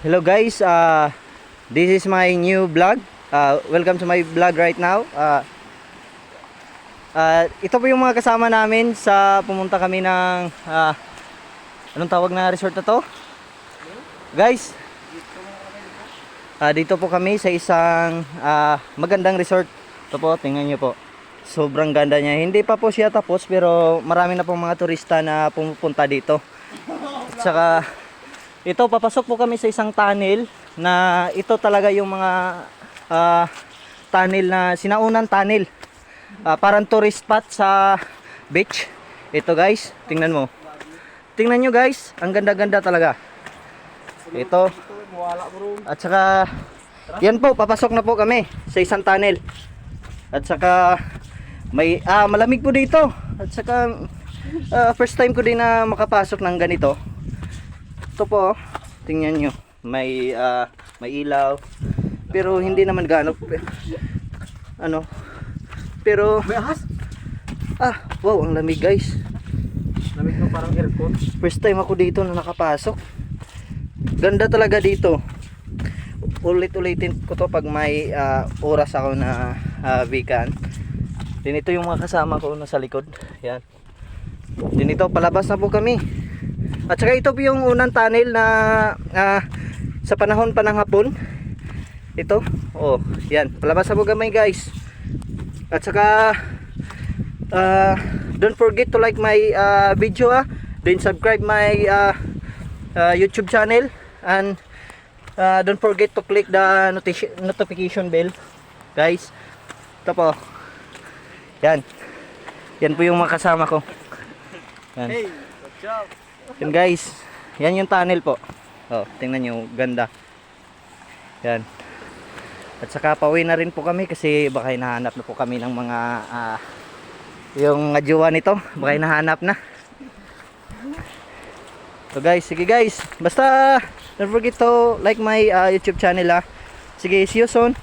Hello guys, this is my new vlog. Welcome to my vlog right now. Ito po yung mga kasama namin sa pumunta kami ng anong tawag na resort na to? Guys, dito po kami sa isang magandang resort. Ito po, tingnan nyo po. Sobrang ganda niya. Hindi pa po siya tapos pero marami na pong mga turista na pumupunta dito. At saka ito, papasok po kami sa isang tunnel na ito talaga yung mga tunnel na sinaunang tunnel. Parang tourist spot sa beach. Ito guys, tingnan mo. Tingnan nyo guys, ang ganda-ganda talaga. Ito. At saka, yan po, papasok na po kami sa isang tunnel. At saka, may malamig po dito. At saka, first time ko din na makapasok ng ganito. Ito po, tingnan nyo, may ilaw, pero hindi naman gaano, pero, wow, ang lamig guys. Lamig mo parang aircon. First time ako dito na nakapasok. Ganda talaga dito. Ulit-ulitin ko to pag may oras ako na weekend. Din ito yung mga kasama ko nasa likod, yan. Din ito, palabas na po kami. At saka ito po yung unang tunnel na sa panahon pa ng hapon. Ito, oh, yan, palabas na po kami guys. At saka don't forget to like my video, then subscribe my YouTube channel, and don't forget to click the notification bell guys. Ito po, yan, yan po yung mga kasama ko, yan. Hey, what's up? Yan guys, yan yung tunnel po. Oh, tingnan nyo, ganda. Yan. At saka pauwi na rin po kami kasi baka hinahanap na po kami ng mga yung jowa nito, baka hinahanap na. So guys, sige guys, basta don't forget to like my YouTube channel. Sige, see you soon.